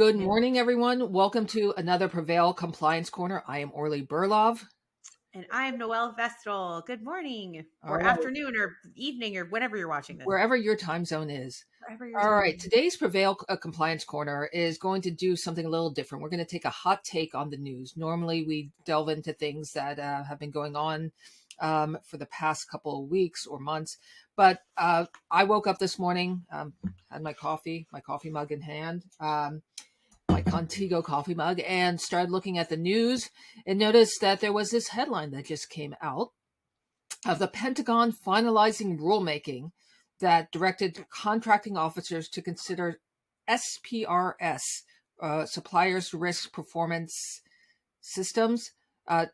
Good morning, everyone. Welcome to another Prevail Compliance Corner. I am Orly Burlov. And I am Noel Vestal. Good morning, or All right. afternoon, or evening, or whenever you're watching this. Wherever your time zone is. Wherever your All time right. zone. Today's Prevail Compliance Corner is going to do something a little different. We're going to take a hot take on the news. Normally, we delve into things that have been going on for the past couple of weeks or months. But I woke up this morning, had my coffee mug in hand. My Contigo coffee mug, and started looking at the news and noticed that there was this headline that just came out of the Pentagon finalizing rulemaking that directed contracting officers to consider SPRS, suppliers risk performance systems,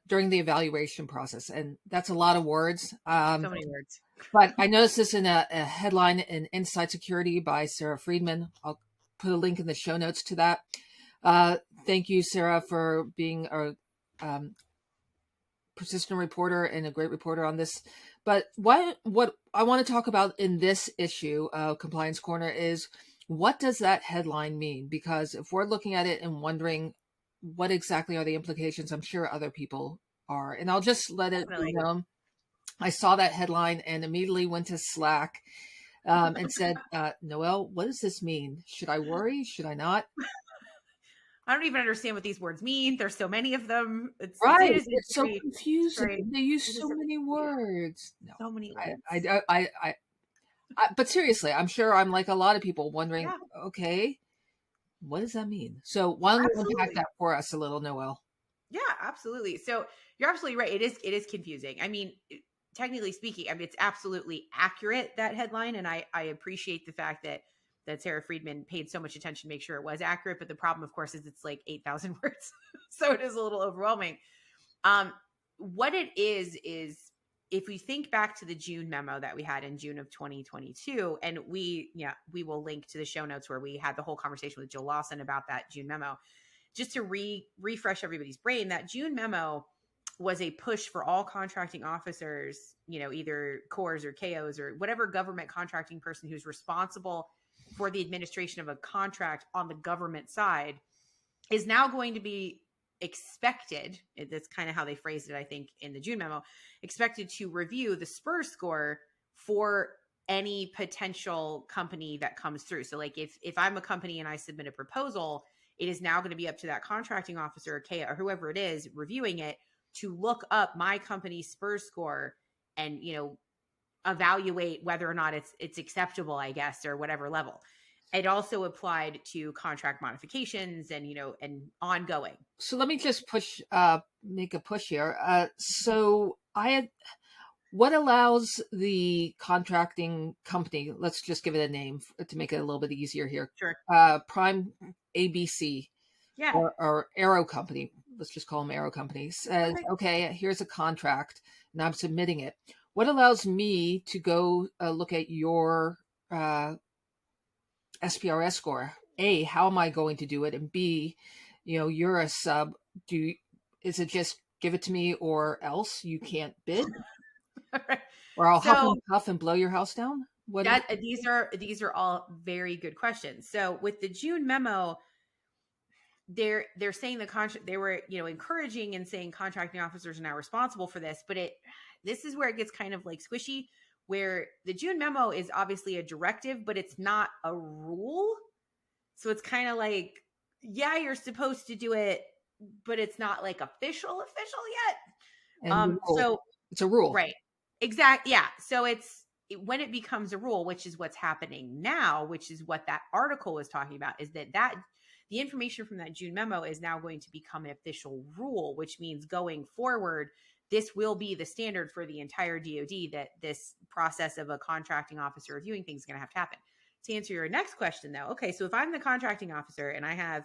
during the evaluation process. And that's a lot of words. So many words. But I noticed this in a headline in Inside Security by Sarah Friedman. I'll put a link in the show notes to that. Thank you, Sarah, for being a persistent reporter and a great reporter on this. But what I want to talk about in this issue of Compliance Corner is, what does that headline mean? Because if we're looking at it and wondering what exactly are the implications, I'm sure other people are. And I'll just let it be known. I saw that headline and immediately went to Slack and said, Noel, what does this mean? Should I worry? Should I not? I don't even understand what these words mean. There's so many of them. It's so confusing. They use so many words. No, so many words. But seriously, I'm sure I'm like a lot of people wondering, okay, what does that mean? So why don't you unpack that for us a little, Noel? Yeah, absolutely. So you're absolutely right. It is confusing. I mean, technically speaking, I mean, it's absolutely accurate, that headline. And I appreciate the fact that Sarah Friedman paid so much attention to make sure it was accurate. But the problem, of course, is it's like 8,000 words. So it is a little overwhelming. What it is if we think back to the June memo that we had in June of 2022, and we will link to the show notes where we had the whole conversation with Jill Lawson about that June memo, just to refresh everybody's brain. That June memo was a push for all contracting officers, either CORs or KOs or whatever government contracting person who's responsible for the administration of a contract on the government side is now going to be expected. That's kind of how they phrased it, I think, in the June memo, expected to review the SPRS score for any potential company that comes through. So like if I'm a company and I submit a proposal, it is now going to be up to that contracting officer or KO or whoever it is reviewing it to look up my company's SPRS score and, evaluate whether or not it's acceptable, I guess, or whatever level. It also applied to contract modifications and, and ongoing. So let me just make a push here. What allows the contracting company, let's just give it a name to make it a little bit easier here. Sure. Prime ABC. Yeah. Or Aero Company, let's just call them Aero Company, says, okay, here's a contract and I'm submitting it. What allows me to go look at your SPRS score? A, how am I going to do it? And B, you're a sub. Is it just give it to me or else you can't bid? Or I'll huff and blow your house down? These are all very good questions. So with the June memo, they're saying they were encouraging and saying contracting officers are now responsible for this, but this is where it gets kind of like squishy, where the June memo is obviously a directive, but it's not a rule. So it's kind of like, yeah, you're supposed to do it, but it's not like official yet. So it's a rule, right? Exactly. Yeah. So when it becomes a rule, which is what's happening now, which is what that article was talking about, is that the information from that June memo is now going to become an official rule, which means going forward, this will be the standard for the entire DoD, that this process of a contracting officer reviewing things is going to have to happen. To answer your next question, though, okay, so if I'm the contracting officer and I have,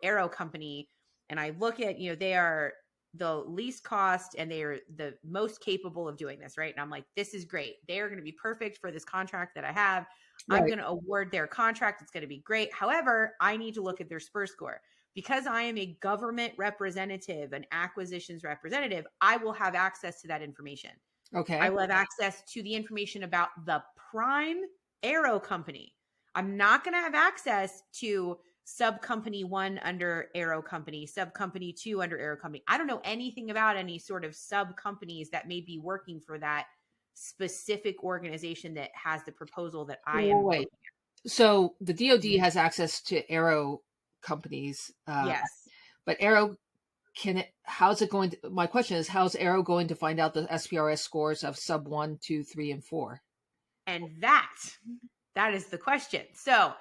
Aero Company, and I look at, they are the least cost and they are the most capable of doing this, right? And I'm like, this is great. They are going to be perfect for this contract that I have. Right. I'm going to award their contract. It's going to be great. However, I need to look at their SPRS score. Because I am a government representative, an acquisitions representative, I will have access to that information. Okay. I will have access to the information about the prime Aero Company. I'm not going to have access to sub company 1 under Aero Company, sub company 2 under Aero Company. I don't know anything about any sort of sub companies that may be working for that specific organization that has the proposal that I am Wait. looking So the DoD at. has access to Aero companies, Yes. but Aero how's it going to, my question is, how's Aero going to find out the SPRS scores of sub 1, 2, 3, and 4? And that is the question. So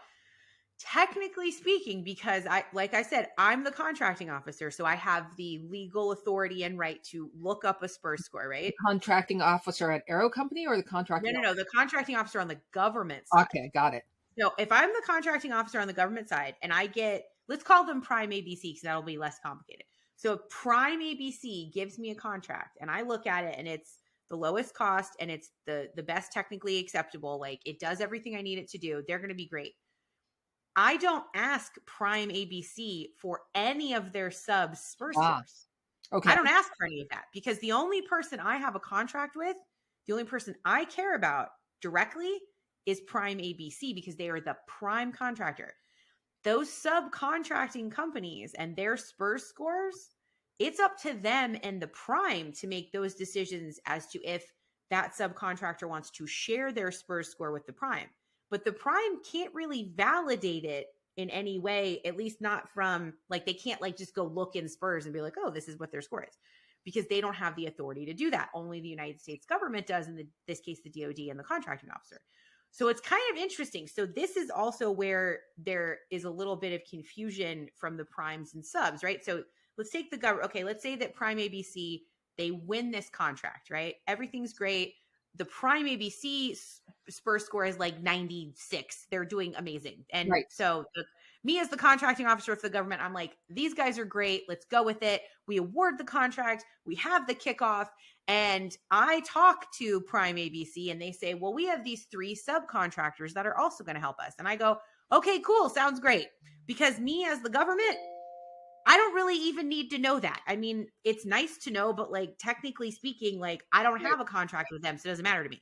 technically speaking, because like I said, I'm the contracting officer, so I have the legal authority and right to look up a SPRS score, right? Contracting officer at Aero Company or the contracting No, the contracting officer on the government officer? side. Okay, got it. So if I'm the contracting officer on the government side and I get, let's call them Prime ABC because that'll be less complicated. So if Prime ABC gives me a contract and I look at it and it's the lowest cost and it's the best technically acceptable, like it does everything I need it to do, they're going to be great. I don't ask Prime ABC for any of their subs SPRS scores. Okay. I don't ask for any of that because the only person I have a contract with, the only person I care about directly is Prime ABC because they are the prime contractor. Those subcontracting companies and their SPRS scores, it's up to them and the prime to make those decisions as to if that subcontractor wants to share their SPRS score with the prime. But the prime can't really validate it in any way, at least not from, like, they can't like just go look in SPRS and be like, oh, this is what their score is, because they don't have the authority to do that. Only the United States government does, in this case, the DoD and the contracting officer. So it's kind of interesting. So this is also where there is a little bit of confusion from the primes and subs, right? So let's take the government. Okay, let's say that Prime ABC, they win this contract, right? Everything's great. The Prime ABC SPRS score is like 96. They're doing amazing. And right. So me as the contracting officer for the government, I'm like, these guys are great. Let's go with it. We award the contract. We have the kickoff. And I talk to Prime ABC and they say, well, we have these 3 subcontractors that are also going to help us. And I go, okay, cool. Sounds great. Because me as the government, I don't really even need to know that. I mean, it's nice to know, but like technically speaking, like I don't have a contract with them, so it doesn't matter to me.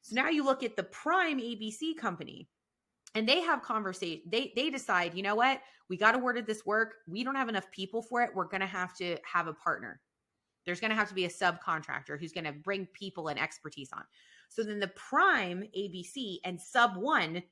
So now you look at the Prime ABC company and they have conversation. They decide, you know what? We got awarded this work. We don't have enough people for it. We're going to have a partner. There's going to have to be a subcontractor who's going to bring people and expertise on. So then the Prime ABC and Sub 1,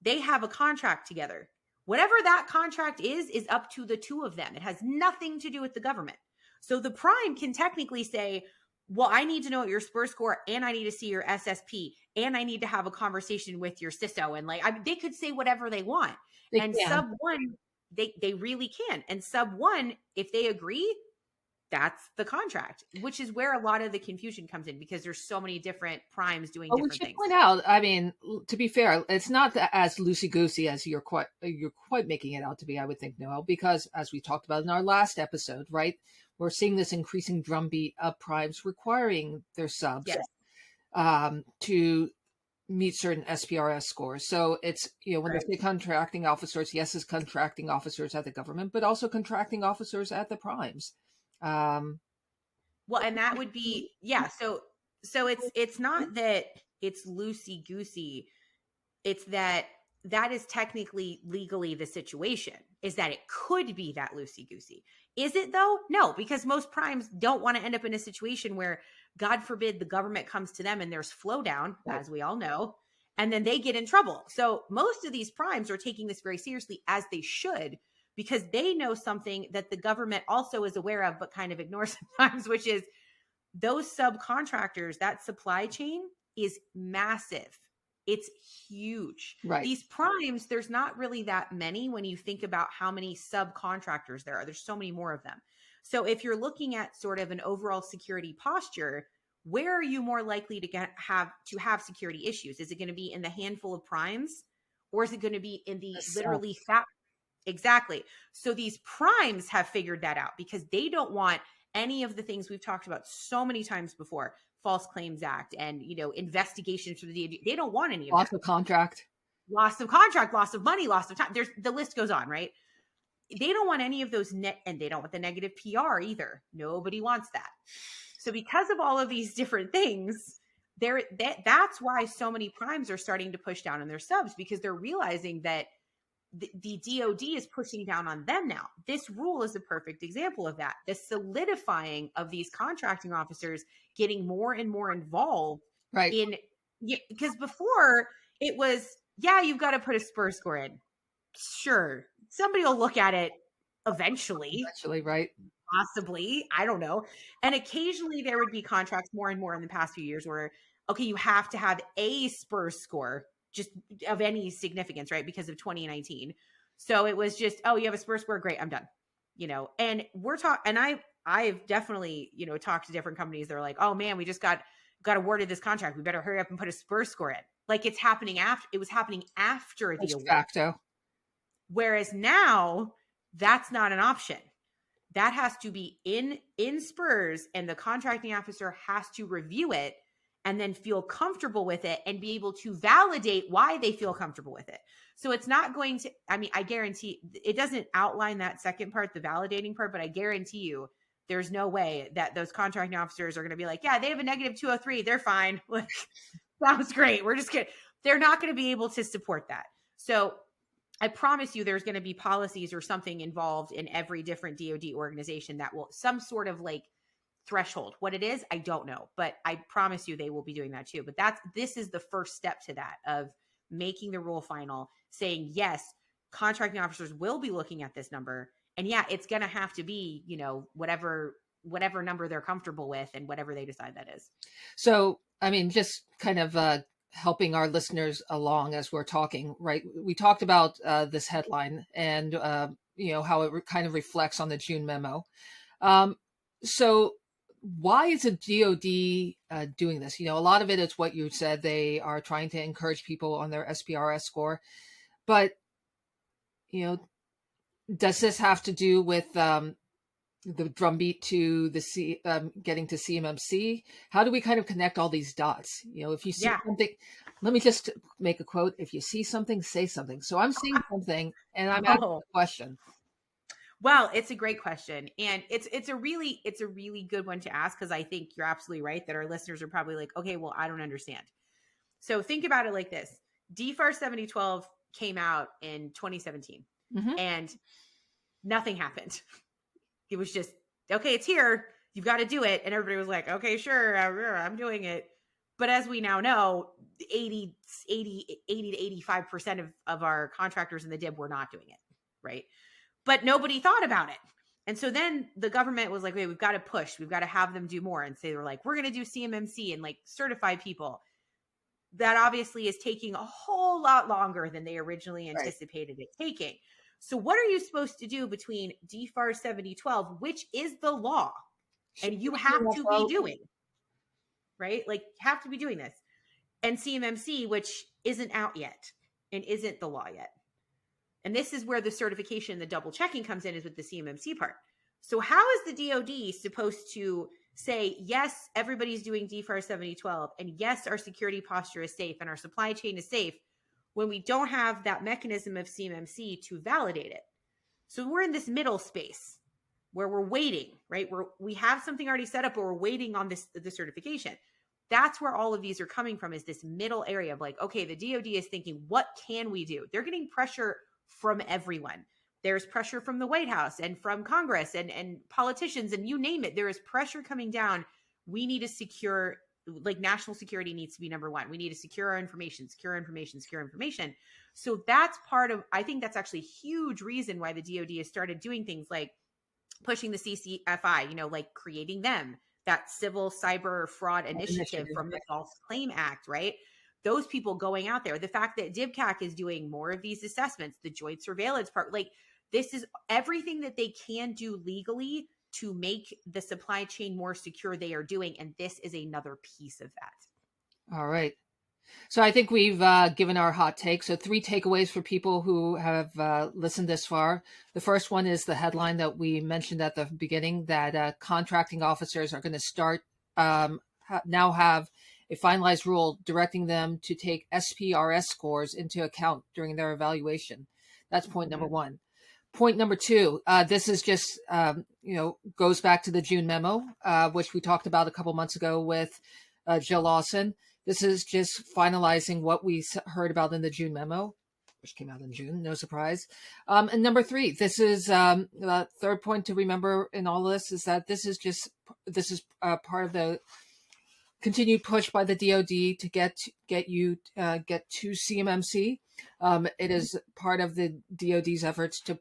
they have a contract together. Whatever that contract is up to the 2 of them. It has nothing to do with the government. So the prime can technically say, well, I need to know your SPRS score and I need to see your SSP and I need to have a conversation with your CISO. And like, they could say whatever they want. And Sub 1, they really can. And Sub 1, if they agree, that's the contract, which is where a lot of the confusion comes in because there's so many different primes doing different things. Point out, I mean, to be fair, it's not as loosey-goosey as you're quite making it out to be, I would think, Noel, because as we talked about in our last episode, right, we're seeing this increasing drumbeat of primes requiring their subs to meet certain SPRS scores. So it's, when they say contracting officers, yes, it's contracting officers at the government, but also contracting officers at the primes. Well, and that would be, So it's not that it's loosey goosey. It's that is technically legally the situation, is that it could be that loosey goosey. Is it though? No, because most primes don't want to end up in a situation where, God forbid, the government comes to them and there's flow down, as we all know, and then they get in trouble. So most of these primes are taking this very seriously, as they should, because they know something that the government also is aware of, but kind of ignores sometimes, which is those subcontractors, that supply chain is massive. It's huge. Right. These primes, there's not really that many when you think about how many subcontractors there are. There's so many more of them. So if you're looking at sort of an overall security posture, where are you more likely to have security issues? Is it going to be in the handful of primes, or is it going to be in the literally Exactly. So these primes have figured that out because they don't want any of the things we've talked about so many times before, False Claims Act and, investigations for the DoD. They don't want any of that. Loss of contract, loss of money, loss of time. The list goes on, right? They don't want any of those and they don't want the negative PR either. Nobody wants that. So because of all of these different things, that's why so many primes are starting to push down on their subs, because they're realizing that the DoD is pushing down on them now. This rule is a perfect example of that. The solidifying of these contracting officers getting more and more involved Right. in, because before it was, yeah, you've got to put a SPRS score in. Sure, somebody will look at it eventually, Actually, right. possibly, I don't know. And occasionally there would be contracts more and more in the past few years where, okay, you have to have a SPRS score just of any significance, right? Because of 2019. So it was just, oh, you have a SPRS score, great, I'm done. And we're talking, and I've definitely, talked to different companies that are like, oh man, we just got awarded this contract. We better hurry up and put a SPRS score in. Like it was happening after the Post award. facto. Whereas now that's not an option. That has to be in SPRS, and the contracting officer has to review it and then feel comfortable with it and be able to validate why they feel comfortable with it. So it's not going to, I guarantee it doesn't outline that second part, the validating part, but I guarantee you there's no way that those contracting officers are going to be like, yeah, they have a negative 203. They're fine. That was great. We're just kidding. They're not going to be able to support that. So I promise you there's going to be policies or something involved in every different DoD organization that will some sort of like threshold. What it is, I don't know, but I promise you they will be doing that too. But this is the first step to that, of making the rule final, saying, yes, contracting officers will be looking at this number. And yeah, it's going to have to be, whatever number they're comfortable with and whatever they decide that is. So, just kind of helping our listeners along as we're talking, right? We talked about this headline and, how it kind of reflects on the June memo. So why is the DoD doing this? A lot of it is what you said. They are trying to encourage people on their SPRS score. But, does this have to do with the drumbeat to the getting to CMMC? How do we kind of connect all these dots? If you see something, let me just make a quote. If you see something, say something. So I'm seeing something and I'm asking a question. Well, it's a great question. And it's a really good one to ask, because I think you're absolutely right that our listeners are probably like, okay, well, I don't understand. So think about it like this. DFARS 7012 came out in 2017 and nothing happened. It was just, okay, it's here. You've got to do it. And everybody was like, okay, sure, I'm doing it. But as we now know, 80 to 85% of our contractors in the DIB were not doing it, right? But nobody thought about it. And so then the government was like, wait, we've got to push. We've got to have them do more. And so they were like, we're going to do CMMC and like certify people. That obviously is taking a whole lot longer than they originally anticipated it taking. So what are you supposed to do between DFARS 7012, which is the law, and you have to be doing, right? Like, have to be doing this, and CMMC, which isn't out yet and isn't the law yet. And this is where the certification, the double checking comes in, is with the CMMC part. So how is the DoD supposed to say, yes, everybody's doing DFARS 7012, and yes, our security posture is safe and our supply chain is safe, when we don't have that mechanism of CMMC to validate it? So we're in this middle space where we're waiting, right? We have something already set up, but we're waiting on the certification. That's where all of these are coming from, is this middle area of like, okay, the DoD is thinking, what can we do? They're getting pressure from everyone. There's pressure from the White House and from Congress and politicians, and you name it. There is pressure coming down. We need to secure, like, national security needs to be number one. We need to secure our information, secure information. So that's part of, I think that's actually a huge reason why the DoD has started doing things like pushing the CCFI, like creating them, that civil cyber fraud initiative from the False Claim Act, right? Those people going out there, the fact that DIBCAC is doing more of these assessments, the joint surveillance part, like, this is everything that they can do legally to make the supply chain more secure, they are doing. And this is another piece of that. All right. So I think we've given our hot take. So 3 takeaways for people who have listened this far. The first one is the headline that we mentioned at the beginning, that contracting officers are going to start now have a finalized rule directing them to take SPRS scores into account during their evaluation. That's point number one. Point number 2, this is just, goes back to the June memo, which we talked about a couple months ago with Jill Lawson. This is just finalizing what we heard about in the June memo. which came out in June, no surprise. And number 3, this is the third point to remember in all this is that this is part of the continued push by the DoD to get to CMMC. It is part of the DoD's efforts to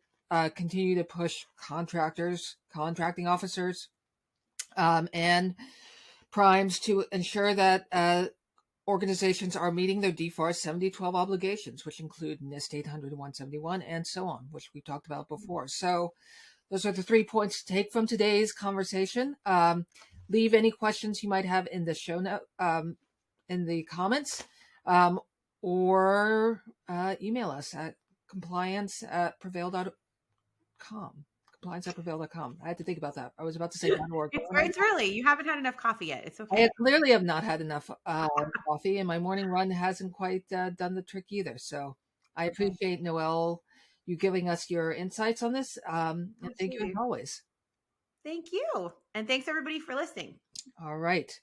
continue to push contractors, contracting officers, and primes to ensure that organizations are meeting their DFARS 7012 obligations, which include NIST 800-171 and so on, which we talked about before. So those are the 3 points to take from today's conversation. Leave any questions you might have in the show note, in the comments, or email us at compliance@prevail.com. Compliance@prevail.com. I had to think about that. I was about to say .org. It's early. You haven't had enough coffee yet. It's okay. I clearly have not had enough coffee, and my morning run hasn't quite done the trick either. So I appreciate, Noel, you giving us your insights on this. And thank you as always. Thank you. And thanks everybody for listening. All right.